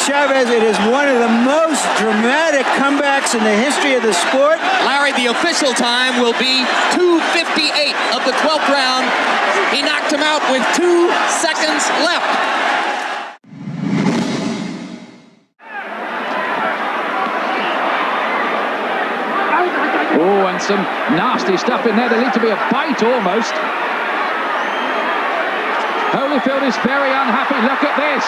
Chavez. It is one of the most dramatic comebacks in the history of the sport. Larry, the official time will be 2:58 of the 12th round. He knocked him out with 2 seconds left. Oh, and some nasty stuff in there. There needs to be a bite almost. Holyfield is very unhappy. Look at this.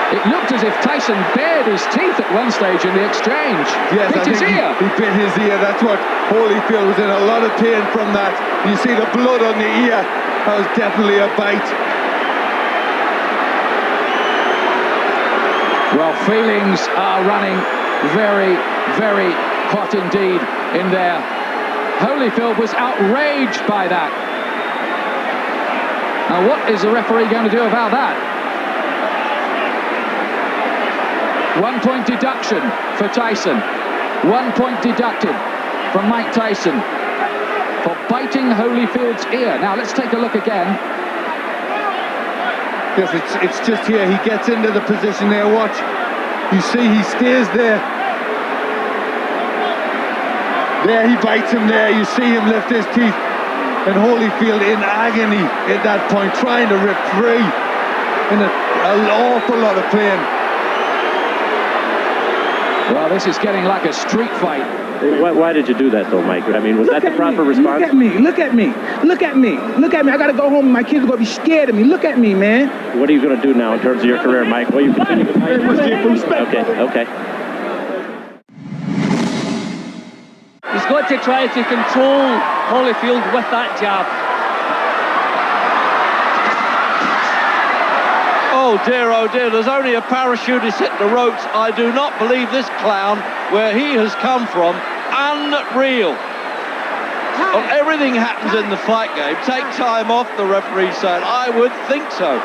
It looked as if Tyson bared his teeth at one stage in the exchange. Yes, bit his ear. He bit his ear. That's what Holyfield was in a lot of pain from that. You see the blood on the ear. That was definitely a bite. Well, feelings are running very, very hot indeed in there. Holyfield was outraged by that. Now, what is the referee going to do about that? 1 point deduction for Tyson. 1 point deducted from Mike Tyson for biting Holyfield's ear. Now, let's take a look again. Yes, it's just here. He gets into the position there. Watch. You see, he stays there. There, he bites him there. You see him lift his teeth. And Holyfield in agony at that point, trying to rip free. In an awful lot of pain. Well, this is getting like a street fight. Why did you do that, though, Mike? I mean, was that the proper response? Look at me, look at me, look at me, look at me. I gotta go home and my kids are gonna be scared of me. Look at me, man. What are you going to do now in terms of your career, Mike? Will you continue to fight? Okay. He's got to try to control Holyfield with that jab. Oh dear, there's only a parachutist hitting the ropes. I do not believe this clown, where he has come from, unreal. Well, everything happens in the fight game. Take time off, the referee said. I would think so.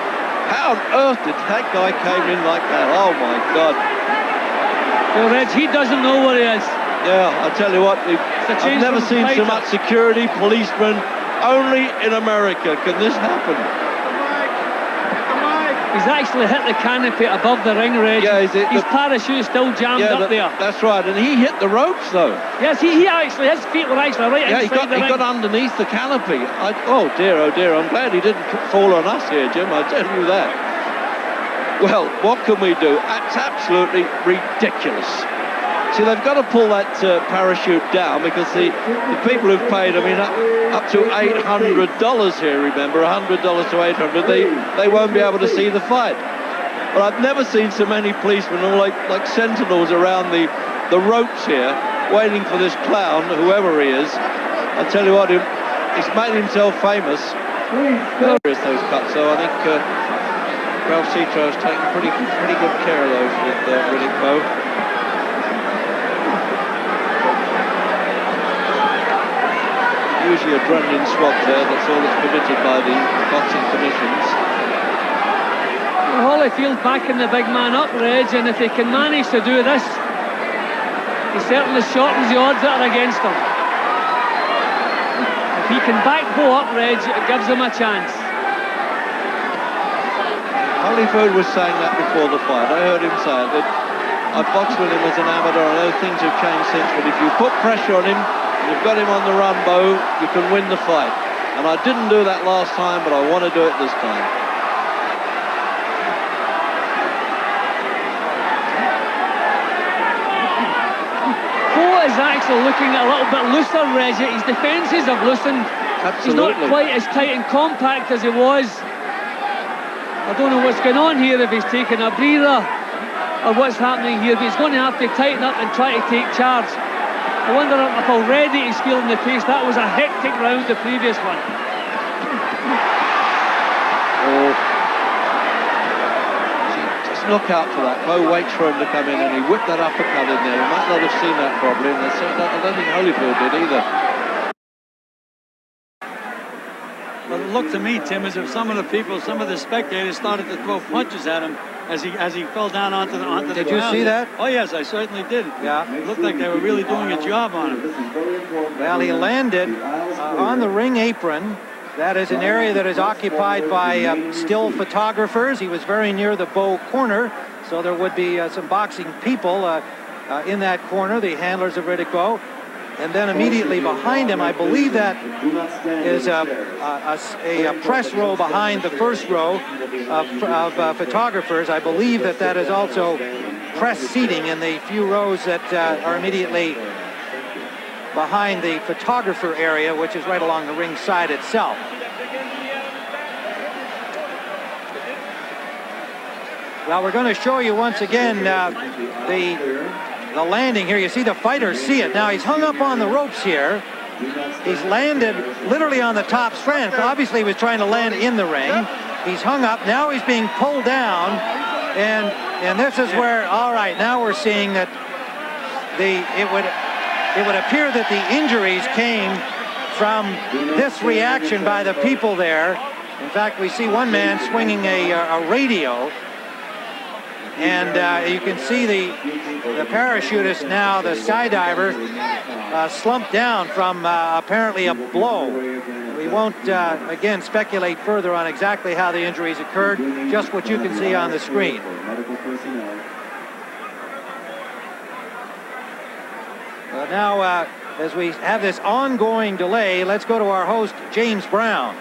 How on earth did that guy came in like that? Oh my God. Well, Reg, he doesn't know where he is. Yeah, I tell you what, I've never seen so much security, policemen, only in America can this happen. He's actually hit the canopy above the ring, Reg. Yeah, his parachute is still jammed up there. That's right, and he hit the ropes though. Yes, he actually, his feet were actually right inside the ring. He got underneath the canopy. Oh dear, I'm glad he didn't fall on us here, Jim, I tell you that. Well, what can we do? It's absolutely ridiculous. See, they've got to pull that parachute down because the people who've paid, I mean, up to $800 here, remember, $100 to $800, they won't be able to see the fight. But I've never seen so many policemen, all like sentinels around the ropes here, waiting for this clown, whoever he is. I tell you what, he's made himself famous. Those cuts, so I think Ralph Citro has taken pretty good care of those with Riddick Bowe. Usually adrenaline swab there, that's all that's permitted by the boxing commissions. Well, Holyfield backing the big man up, Reg, and if he can manage to do this, he certainly shortens the odds that are against him. If he can back Bowe up, Reg, it gives him a chance. Holyfield was saying that before the fight. I heard him say it, that I've boxed with him as an amateur. I know things have changed since, but if you put pressure on him, you've got him on the run, Bowe, you can win the fight. And I didn't do that last time, but I want to do it this time. Bowe is actually looking a little bit looser, Reg. His defences have loosened. Absolutely. He's not quite as tight and compact as he was. I don't know what's going on here, if he's taking a breather or what's happening here, but he's going to have to tighten up and try to take charge. I wonder if already he's feeling the pace. That was a hectic round, the previous one. Oh. Just look out for that. Bowe waits for him to come in and he whipped that uppercut in there. He might not have seen that probably, and I don't think Holyfield did either. Well, it looked to me, Tim, as if some of the spectators started to throw punches at him as he fell down onto the ground. Did you see that? Oh yes, I certainly did. Yeah. It looked like they were really doing a job on him. Well, he landed on the ring apron, That is an area that is occupied by still photographers. He was very near the bow corner, so there would be some boxing people in that corner, the handlers of Riddick Bowe. And then immediately behind him, I believe that is a press row behind the first row of photographers. I believe that that is also press seating in the few rows that are immediately behind the photographer area, which is right along the ring side itself. Well, we're going to show you once again the landing here. You see the fighters see it. Now he's hung up on the ropes here. He's landed literally on the top strand. Obviously he was trying to land in the ring. He's hung up. Now he's being pulled down. And this is where, all right, now we're seeing that it would appear that the injuries came from this reaction by the people there. In fact, we see one man swinging a radio. And you can see the parachutist now, the skydiver, slumped down from apparently a blow. We won't, again, speculate further on exactly how the injuries occurred, just what you can see on the screen. Now, as we have this ongoing delay, let's go to our host, James Brown.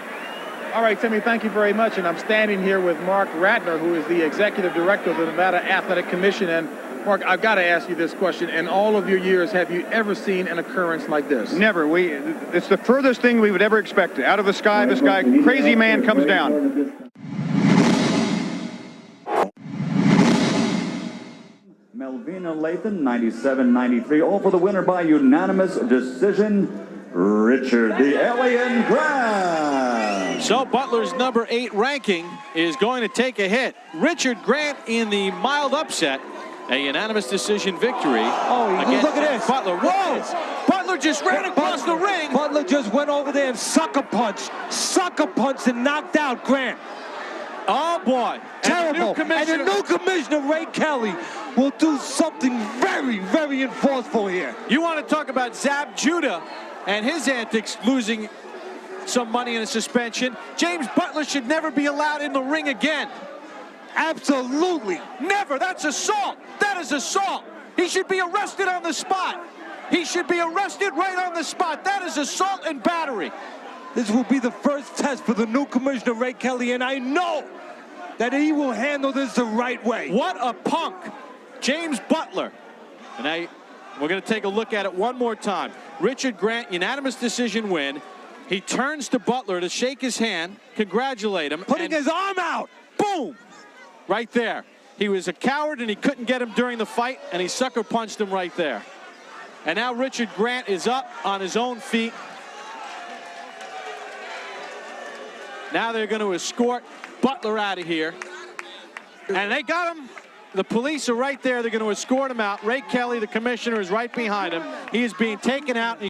All right, Timmy, thank you very much. And I'm standing here with Mark Ratner, who is the executive director of the Nevada Athletic Commission. And Mark, I've got to ask you this question. In all of your years, have you ever seen an occurrence like this? Never. It's the furthest thing we would ever expect. Out of the sky, this guy, crazy man, comes down. Melvina Lathan, 97-93, all for the winner by unanimous decision, Richard the Alien Grant. So Butler's number 8 ranking is going to take a hit. Richard Grant in the mild upset, a unanimous decision victory. Oh, look at this. Butler. Whoa! Butler just ran across the ring. Butler just went over there and sucker punched and knocked out Grant. Oh boy. Terrible. And the new commissioner, Ray Kelly, will do something very, very enforceful here. You want to talk about Zab Judah and his antics, losing some money in a suspension. James Butler should never be allowed in the ring again. Absolutely. Never. That's assault. That is assault. He should be arrested on the spot. He should be arrested right on the spot. That is assault and battery. This will be the first test for the new commissioner, Ray Kelly, and I know that he will handle this the right way. What a punk. James Butler. And we're going to take a look at it one more time. Richard Grant, unanimous decision win. He turns to Butler to shake his hand, congratulate him. Putting his arm out. Boom! Right there. He was a coward and he couldn't get him during the fight, and he sucker punched him right there. And now Richard Grant is up on his own feet. Now they're going to escort Butler out of here. And they got him. The police are right there. They're going to escort him out. Ray Kelly, the commissioner, is right behind him. He is being taken out.